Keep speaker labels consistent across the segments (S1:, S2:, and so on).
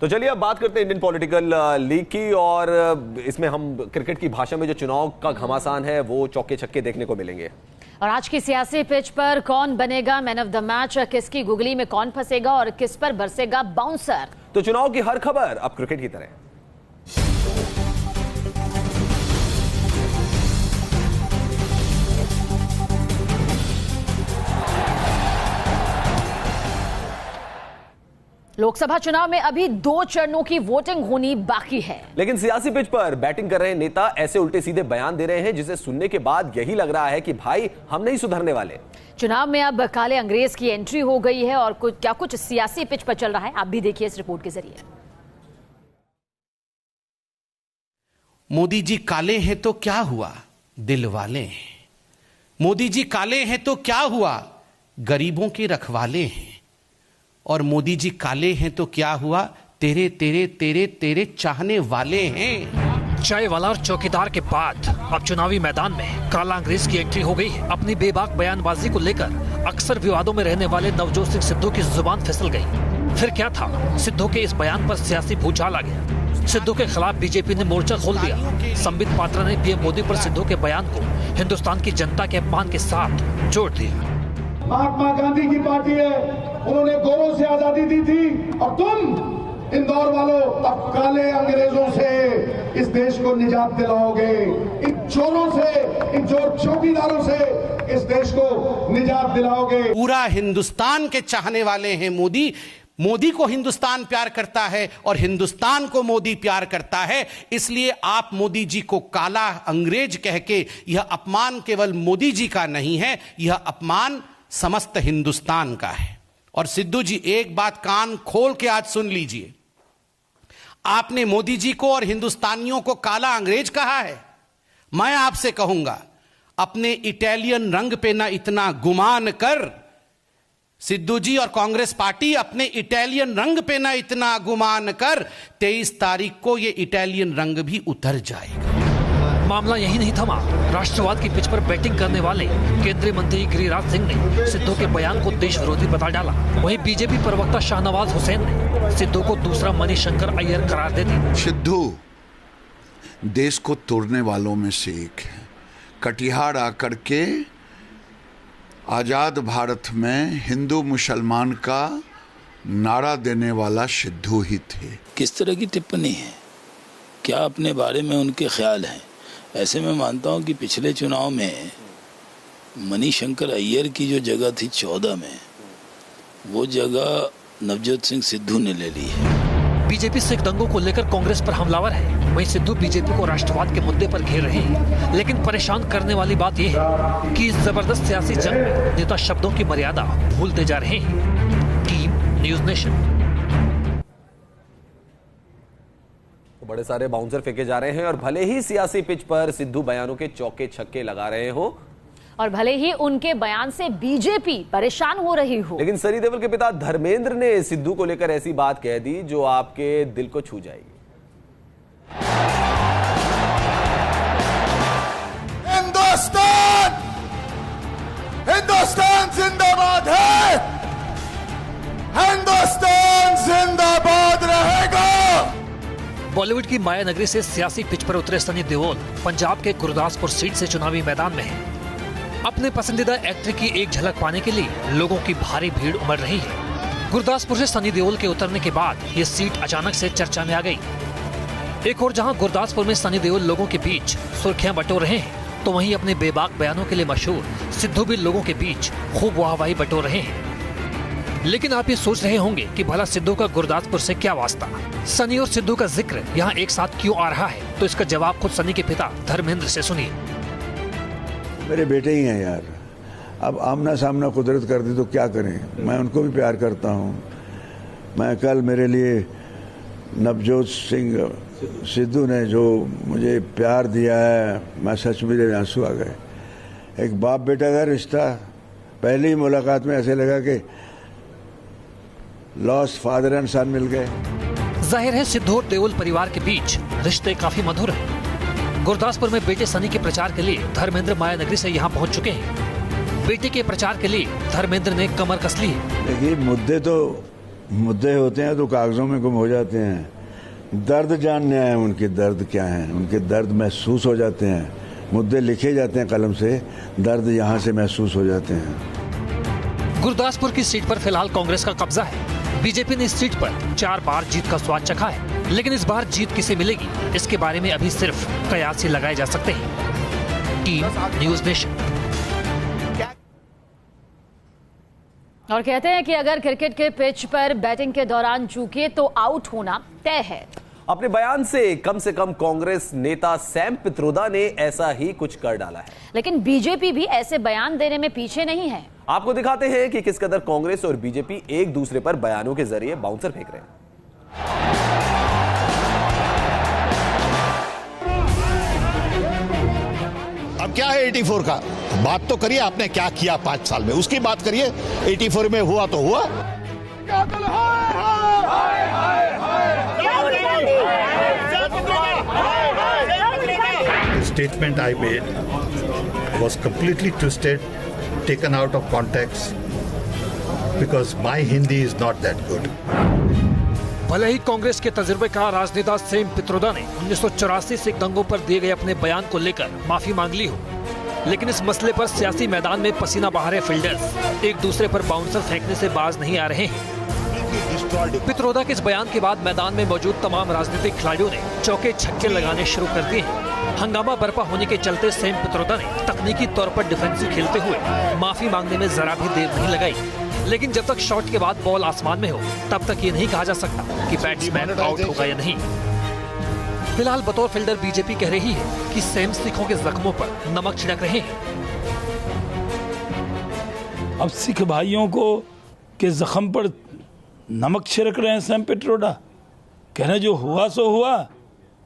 S1: तो चलिए अब बात करते हैं इंडियन पॉलिटिकल लीग की, और इसमें हम क्रिकेट की भाषा में जो चुनाव का घमासान है वो चौके छक्के देखने को मिलेंगे।
S2: और आज की सियासी पिच पर कौन बनेगा मैन ऑफ द मैच, किसकी गुगली में कौन फंसेगा और किस पर बरसेगा बाउंसर।
S1: तो चुनाव की हर खबर अब क्रिकेट की तरह।
S2: लोकसभा चुनाव में अभी 2 चरणों की वोटिंग होनी बाकी है,
S1: लेकिन सियासी पिच पर बैटिंग कर रहे नेता ऐसे उल्टे सीधे बयान दे रहे हैं जिसे सुनने के बाद यही लग रहा है कि भाई हम नहीं सुधरने वाले।
S2: चुनाव में अब काले अंग्रेज की एंट्री हो गई है और कुछ सियासी पिच पर चल रहा है, आप भी देखिए इस रिपोर्ट के जरिए।
S3: मोदी जी काले हैं तो क्या हुआ, दिल वाले हैं। मोदी जी काले हैं तो क्या हुआ, गरीबों के रखवाले हैं। और मोदी जी काले हैं तो क्या हुआ, तेरे तेरे तेरे तेरे चाहने वाले हैं।
S4: चाय वाला और चौकीदार के बाद अब चुनावी मैदान में काला अंग्रेज की एंट्री हो गई है। अपनी बेबाक बयानबाजी को लेकर अक्सर विवादों में रहने वाले नवजोत सिंह सिद्धू की जुबान फिसल गई। फिर क्या था, सिद्धू के इस बयान पर सियासी भूचाल आ गया। सिद्धू के खिलाफ बीजेपी ने मोर्चा खोल दिया। संबित पात्रा ने पीएम मोदी पर सिद्धू के बयान को हिंदुस्तान की जनता के अपमान के साथ जोड़ दिया।
S5: महात्मा गांधी की पार्टी है, उन्होंने गोरों से आजादी दी थी और तुम इंदौर वालों अब काले अंग्रेजों से इस देश को निजात दिलाओगे। इन चोरों से, इन चोर चौकीदारों से इस देश को निजात दिलाओगे।
S3: पूरा हिंदुस्तान के चाहने वाले हैं मोदी। मोदी को हिंदुस्तान प्यार करता है और हिंदुस्तान को मोदी प्यार करता है। इसलिए आप मोदी जी को काला अंग्रेज कह के, यह अपमान केवल मोदी जी का नहीं है, यह अपमान समस्त हिंदुस्तान का है। और सिद्धू जी एक बात कान खोल के आज सुन लीजिए, आपने मोदी जी को और हिंदुस्तानियों को काला अंग्रेज कहा है। मैं आपसे कहूंगा, अपने इटालियन रंग पे ना इतना गुमान कर। सिद्धू जी और कांग्रेस पार्टी, अपने इटालियन रंग पे ना इतना गुमान कर। 23 तारीख को ये इटालियन रंग भी उतर जाएगा।
S4: मामला यही नहीं थमा। राष्ट्रवाद की पिच पर बैटिंग करने वाले केंद्रीय मंत्री गिरिराज सिंह ने सिद्धू के बयान को देश विरोधी बता डाला। वहीं बीजेपी प्रवक्ता शाहनवाज हुसैन ने सिद्धू को दूसरा मणिशंकर अय्यर करार दे दी।
S6: सिद्धू देश को तोड़ने वालों में से एक है। कटिहार आकर के आजाद भारत में हिंदू मुसलमान का नारा देने वाला सिद्धू ही थे।
S7: किस तरह की टिप्पणी है, क्या अपने बारे में उनके ख्याल हैं? ऐसे में मानता हूं कि पिछले चुनाव में मणिशंकर अय्यर की जो जगह थी 14 में, वो जगह नवजोत सिंह सिद्धू ने ले ली है।
S4: बीजेपी सिख दंगों को लेकर कांग्रेस पर हमलावर है, वहीं सिद्धू बीजेपी को राष्ट्रवाद के मुद्दे पर घेर रहे हैं। लेकिन परेशान करने वाली बात यह है कि इस जबरदस्त सियासी जंग में नेता शब्दों की मर्यादा भूलते जा रहे हैं। Team news nation.
S1: बड़े सारे बाउंसर फेंके जा रहे हैं और भले ही सियासी पिच पर सिद्धू बयानों के चौके छक्के लगा रहे हो
S2: और भले ही उनके बयान से बीजेपी परेशान हो रही हो,
S1: लेकिन सनी देओल के पिता धर्मेंद्र ने सिद्धू को लेकर ऐसी बात कह दी जो आपके दिल को छू जाएगी।
S5: हिंदुस्तान जिंदाबाद है, हिंदुस्तान जिंदाबाद रहेगा।
S4: बॉलीवुड की माया नगरी से सियासी पिच पर उतरे सनी देओल पंजाब के गुरदासपुर सीट से चुनावी मैदान में हैं। अपने पसंदीदा एक्टर की एक झलक पाने के लिए लोगों की भारी भीड़ उमड़ रही है। गुरदासपुर से सनी देओल के उतरने के बाद ये सीट अचानक से चर्चा में आ गई। एक और जहां गुरदासपुर में सनी देओल लोगों के बीच सुर्खियां बटोर रहे हैं, तो वहीं अपने बेबाक बयानों के लिए मशहूर सिद्धू भी लोगों के बीच खूब वाहवाही बटोर रहे हैं। लेकिन आप ये सोच रहे होंगे कि भला सिद्धू का गुरदासपुर से क्या वास्ता, सनी और सिद्धू का जिक्र यहाँ एक साथ क्यों आ रहा है? तो इसका जवाब खुद सनी के पिता धर्मेंद्र से सुनिए।
S8: मेरे बेटे ही हैं यार, अब आमना सामना कुदरत कर दी तो क्या करें। मैं उनको भी प्यार करता हूँ। मैं कल मेरे लिए नवजोत सिंह सिद्धू ने जो मुझे प्यार दिया है, मैं सच में मेरे आंसू आ गए। एक बाप बेटा का रिश्ता, पहली मुलाकात में ऐसे लगा कि लॉस्ट फादर एंड सन मिल गए।
S4: जाहिर है सिद्धू और देओल परिवार के बीच रिश्ते काफी मधुर हैं। गुरदासपुर में बेटे सनी के प्रचार के लिए धर्मेंद्र माया नगरी से यहाँ पहुँच चुके हैं। बेटे के प्रचार के लिए धर्मेंद्र ने कमर कस ली है।
S8: देखिए, मुद्दे तो मुद्दे होते हैं तो कागजों में गुम हो जाते हैं। दर्द जानने आए, उनके दर्द क्या हैं, उनके दर्द महसूस हो जाते हैं। मुद्दे लिखे जाते हैं कलम से, दर्द यहाँ से महसूस हो जाते हैं।
S4: गुरदासपुर की सीट पर फिलहाल कांग्रेस का कब्जा है। बीजेपी ने इस सीट पर 4 बार जीत का स्वाद चखा है, लेकिन इस बार जीत किसे मिलेगी, इसके बारे में अभी सिर्फ कयास ही लगाए जा सकते हैं। Team news nation.
S2: और कहते हैं कि अगर क्रिकेट के पिच पर बैटिंग के दौरान चूके तो आउट होना तय है।
S1: अपने बयान से कम कांग्रेस नेता सैम पित्रोदा ने ऐसा ही कुछ कर डाला है।
S2: लेकिन बीजेपी भी ऐसे बयान देने में पीछे नहीं है।
S1: आपको दिखाते हैं कि किस कदर कांग्रेस और बीजेपी एक दूसरे पर बयानों के जरिए बाउंसर फेंक रहे हैं।
S9: अब क्या है 84 का? बात तो करिए, आपने क्या किया 5 साल में, उसकी बात करिए। 84 में हुआ तो हुआ।
S10: The statement I made was completely twisted, taken out of context, because my Hindi is not that good.
S4: भले ही कांग्रेस के तजुर्बेकार राजनेता सैम पित्रोदा ने 1984 से दंगों पर दिए गए अपने बयान को लेकर माफी मांग ली हो, लेकिन इस मसले पर सियासी मैदान में पसीना बहा रहे फील्डर्स एक दूसरे पर बाउंसर फेंकने से बाज नहीं आ रहे हैं। पित्रोदा के इस बयान के बाद मैदान में मौजूद तमाम राजनीतिक खिलाड़ियों ने चौके छक्के लगाने शुरू कर दिए हैं। हंगामा बर्पा होने के चलते सैम पित्रोदा ने तकनीकी तौर पर डिफेंसिव खेलते हुए माफी मांगने में जरा भी देर नहीं लगाई, लेकिन जब तक शॉट के बाद बॉल आसमान में हो तब तक ये नहीं कहा जा सकता कि बैट्समैन आउट होगा या नहीं। फिलहाल बतौर फील्डर बीजेपी कह रही है कि सैम सिखों के जख्मों पर नमक छिड़क रहे हैं।
S11: अब सिख भाइयों को के जख्म पर नमक छिड़क रहे हैं सैम पित्रोदा। कह रहे जो हुआ सो हुआ,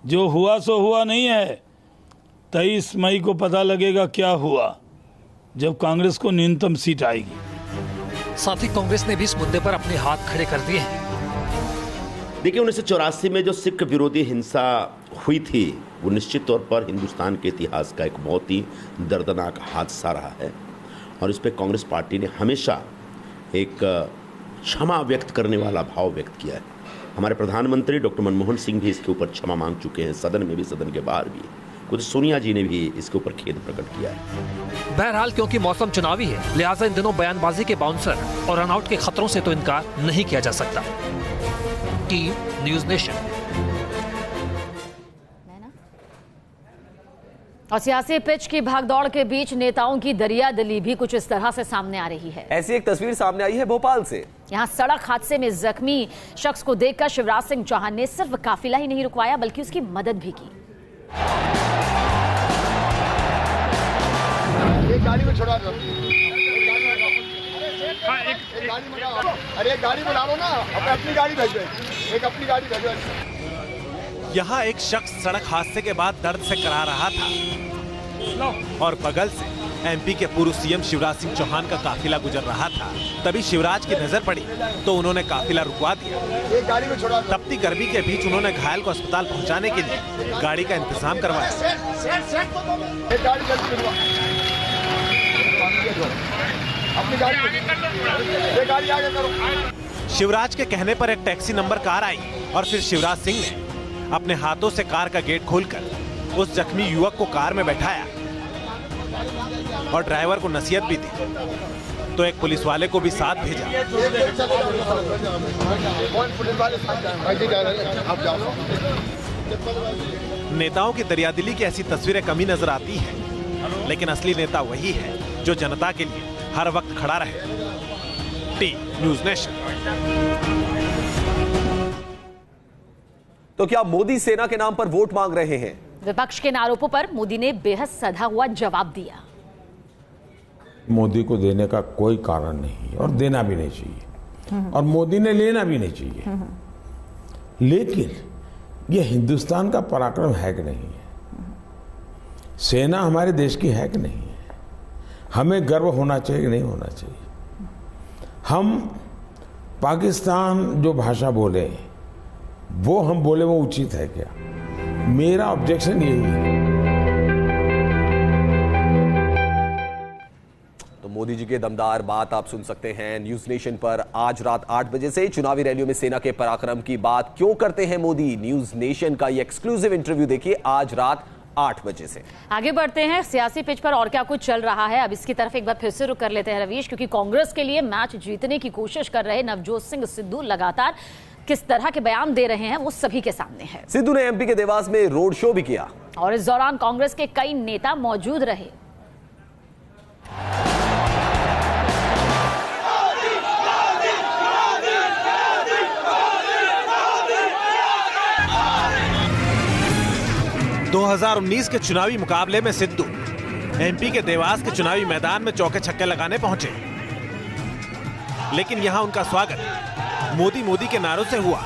S11: जो हुआ सो हुआ नहीं है। 23 मई को पता लगेगा क्या हुआ, जब कांग्रेस को न्यूनतम सीट आएगी।
S4: साथ ही कांग्रेस ने भी इस मुद्दे पर अपने हाथ खड़े कर दिए हैं।
S12: देखिए, 1984 में जो सिख विरोधी हिंसा हुई थी, वो निश्चित तौर पर हिंदुस्तान के इतिहास का एक बहुत ही दर्दनाक हादसा रहा है, और इस पर कांग्रेस पार्टी ने हमेशा एक क्षमा व्यक्त करने वाला भाव व्यक्त किया है। हमारे प्रधानमंत्री डॉक्टर मनमोहन सिंह भी इसके ऊपर क्षमा मांग चुके हैं, सदन में भी, सदन के बाहर भी। खुद सोनिया जी ने भी इसके ऊपर खेद प्रकट किया है।
S4: बहरहाल क्योंकि मौसम चुनावी है, लिहाजा इन दिनों बयानबाजी के बाउंसर और रनआउट के खतरों से तो इनकार नहीं किया जा सकता। Team news nation.
S2: और सियासी पिच की भागदौड़ के बीच नेताओं की दरियादिली भी कुछ इस तरह से सामने आ रही है।
S1: ऐसी एक तस्वीर सामने आई है भोपाल से।
S2: यहाँ सड़क हादसे में जख्मी शख्स को देखकर शिवराज सिंह चौहान ने सिर्फ काफिला ही नहीं रुकवाया बल्कि उसकी मदद भी की।
S13: एक गाड़ी में छोड़ा दो। अरे एक गाड़ी बुला लो ना, अपनी गाड़ी भेजो, एक अपनी गाड़ी भेजो।
S14: यहाँ एक शख्स सड़क हादसे के बाद दर्द से करा रहा था और बगल से एमपी के पूर्व सीएम शिवराज सिंह चौहान का काफिला गुजर रहा था। तभी शिवराज की नजर पड़ी तो उन्होंने काफिला रुकवा दिया।
S13: एक गाड़ी में छोड़ा।
S14: तपती गर्मी के बीच उन्होंने घायल को अस्पताल पहुंचाने के लिए गाड़ी का इंतजाम करवाया।
S13: एक गाड़ी अपनी गाड़ी आगे करो।
S14: शिवराज के कहने पर एक टैक्सी नंबर कार आई और फिर शिवराज सिंह ने अपने हाथों से कार का गेट खोलकर उस जख्मी युवक को कार में बैठाया और ड्राइवर को नसीहत भी दी, तो एक पुलिस वाले को भी साथ भेजा। नेताओं की दरियादिली की ऐसी तस्वीरें कमी नजर आती हैं, लेकिन असली नेता वही है जो जनता के लिए हर वक्त खड़ा रहे। Team news nation.
S1: तो क्या मोदी सेना के नाम पर वोट मांग रहे हैं?
S2: विपक्ष के आरोपों पर मोदी ने बेहद सधा हुआ जवाब दिया।
S15: मोदी को देने का कोई कारण नहीं है और देना भी नहीं चाहिए, और मोदी ने लेना भी नहीं चाहिए। लेकिन यह हिंदुस्तान का पराक्रम है कि नहीं है? सेना हमारे देश की है कि नहीं है? हमें गर्व होना चाहिए कि नहीं होना चाहिए? हम पाकिस्तान जो भाषा बोले वो हम बोले वो उचित है क्या? मेरा ऑब्जेक्शन यही है।
S1: तो मोदी मोदी जी के दमदार बात आप सुन सकते हैं न्यूज नेशन पर आज रात 8 बजे से। चुनावी रैलियों में सेना के पराक्रम की बात क्यों करते हैं मोदी, न्यूज नेशन का ये एक्सक्लूसिव इंटरव्यू देखिए आज रात 8 बजे से। आगे बढ़ते हैं सियासी पिच पर और क्या कुछ चल रहा है, अब इसकी तरफ एक बार फिर से रुक कर लेते हैं रवीश, क्योंकि कांग्रेस के लिए मैच जीतने की कोशिश कर रहे नवजोत सिंह सिद्धू लगातार किस तरह के बयान दे रहे हैं वो सभी के सामने है। सिद्धू ने एमपी के देवास में रोड शो भी किया और इस दौरान कांग्रेस के कई नेता मौजूद रहे।
S14: ...2019 के चुनावी मुकाबले में सिद्धू एमपी के देवास के चुनावी मैदान में चौके छक्के लगाने पहुंचे, लेकिन यहां उनका स्वागत मोदी मोदी के नारों से हुआ।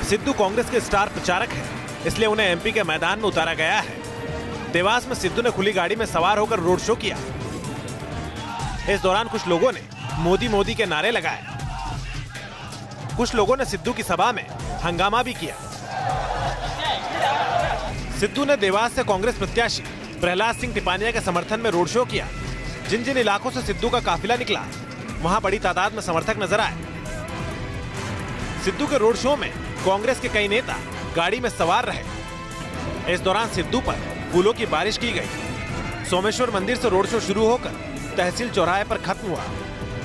S14: सिद्धू कांग्रेस के स्टार प्रचारक हैं, इसलिए उन्हें एमपी के मैदान में उतारा गया है। देवास में सिद्धू ने खुली गाड़ी में सवार होकर रोड शो किया। इस दौरान कुछ लोगों ने मोदी मोदी के नारे लगाए। कुछ लोगों ने सिद्धू की सभा में हंगामा भी किया। सिद्धू ने देवास से कांग्रेस प्रत्याशी प्रहलाद सिंह टिपानिया के समर्थन में रोड शो किया। जिन जिन इलाकों से सिद्धू का काफिला निकला वहां बड़ी तादाद में समर्थक नजर आए। सिद्धू के रोड शो में कांग्रेस के कई नेता गाड़ी में सवार रहे। इस दौरान सिद्धू पर फूलों की बारिश की गई। सोमेश्वर मंदिर से रोड शो शुरू होकर तहसील चौराहे पर खत्म हुआ।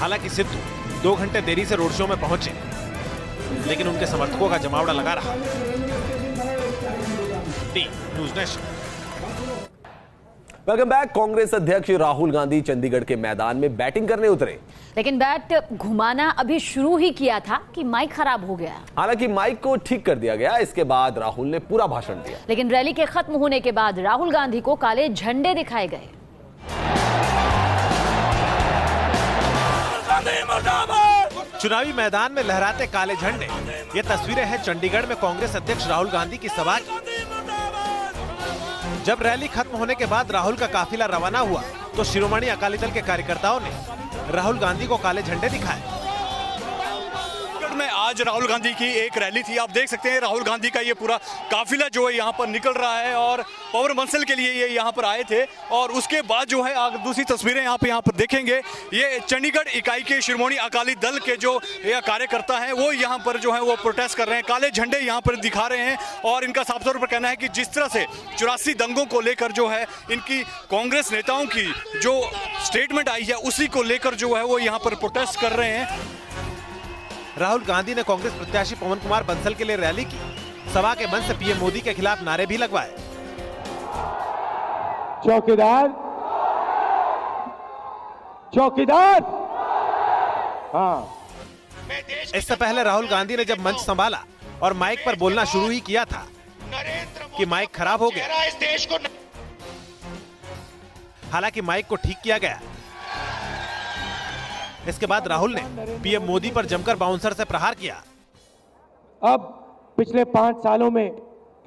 S14: हालांकि सिद्धू 2 घंटे देरी से रोड शो में पहुंचे, लेकिन उनके समर्थकों का जमावड़ा लगा रहा। News nation.
S1: Welcome back. Congress अध्यक्ष राहुल गांधी चंडीगढ़ के मैदान में बैटिंग करने उतरे,
S2: लेकिन बैट घुमाना अभी शुरू ही किया था कि माइक खराब हो गया।
S1: हालांकि माइक को ठीक कर दिया गया। इसके बाद राहुल ने पूरा भाषण दिया,
S2: लेकिन रैली के खत्म होने के बाद राहुल गांधी को काले झंडे दिखाए गए।
S14: चुनावी मैदान में लहराते काले झंडे, ये तस्वीरें हैं चंडीगढ़ में कांग्रेस अध्यक्ष राहुल गांधी की सभा की। जब रैली खत्म होने के बाद राहुल का काफिला रवाना हुआ तो शिरोमणि अकाली दल के कार्यकर्ताओं ने राहुल गांधी को काले झंडे दिखाए।
S16: में आज राहुल गांधी की एक रैली थी। आप देख सकते हैं राहुल गांधी का ये पूरा काफिला जो है यहाँ पर निकल रहा है और पवन बंसल के लिए ये यहाँ पर आए थे। और उसके बाद जो है दूसरी तस्वीरें यहाँ पर देखेंगे, ये चंडीगढ़ इकाई के शिरोमणि अकाली दल के जो कार्यकर्ता हैं वो यहाँ पर जो है वो प्रोटेस्ट कर रहे हैं, काले झंडे यहाँ पर दिखा रहे हैं। और इनका साफ तौर पर कहना है कि जिस तरह से 84 दंगों को लेकर जो है इनकी कांग्रेस नेताओं की जो स्टेटमेंट आई है उसी को लेकर जो है वो यहाँ पर प्रोटेस्ट कर रहे हैं।
S14: राहुल गांधी ने कांग्रेस प्रत्याशी पवन कुमार बंसल के लिए रैली की। सभा के मंच से पीएम मोदी के खिलाफ नारे भी लगवाए।
S17: चौकीदार, चौकीदार। हाँ।
S14: इससे पहले राहुल गांधी ने जब मंच संभाला और माइक पर बोलना शुरू ही किया था कि माइक खराब हो गया। हालांकि माइक को ठीक किया गया। इसके बाद राहुल ने पीएम मोदी पर जमकर बाउंसर से प्रहार किया।
S17: अब पिछले 5 सालों में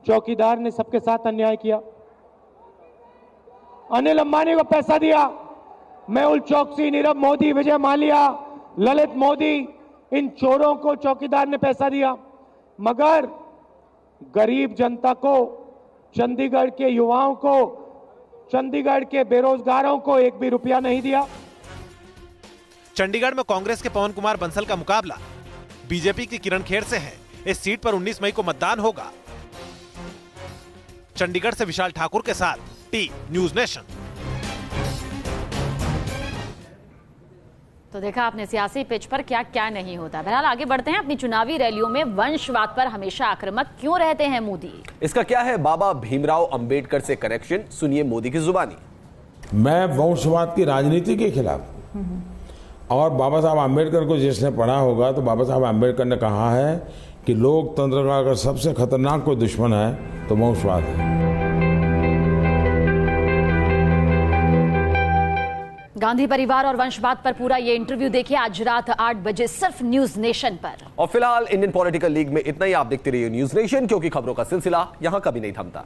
S17: चौकीदार ने सबके साथ अन्याय किया। अनिल अंबानी को पैसा दिया, मेहुल चोकसी, नीरव मोदी, विजय माल्या, ललित मोदी, इन चोरों को चौकीदार ने पैसा दिया, मगर गरीब जनता को, चंडीगढ़ के युवाओं को, चंडीगढ़ के बेरोजगारों को एक भी रुपया नहीं दिया।
S14: चंडीगढ़ में कांग्रेस के पवन कुमार बंसल का मुकाबला बीजेपी की किरण खेर से है। इस सीट पर 19 मई को मतदान होगा। चंडीगढ़ से विशाल ठाकुर के साथ न्यूज नेशन।
S2: तो देखा आपने सियासी पिच पर क्या क्या नहीं होता। बहरहाल आगे बढ़ते हैं। अपनी चुनावी रैलियों में वंशवाद पर हमेशा आक्रामक क्यों रहते हैं मोदी? इसका क्या है बाबा भीमराव अंबेडकर से कनेक्शन? सुनिए मोदी की जुबानी।
S15: मैं वंशवाद की राजनीति के खिलाफ, और बाबा साहब आम्बेडकर को जिसने पढ़ा होगा तो बाबा साहब आम्बेडकर ने कहा है कि लोकतंत्र का अगर सबसे खतरनाक कोई दुश्मन है तो वंशवाद है।
S2: गांधी परिवार और वंशवाद पर पूरा ये इंटरव्यू देखिए आज रात 8 बजे सिर्फ न्यूज नेशन पर।
S1: और फिलहाल इंडियन पॉलिटिकल लीग में इतना ही। आप देखते रहिए न्यूज नेशन, क्योंकि खबरों का सिलसिला यहां कभी नहीं थमता।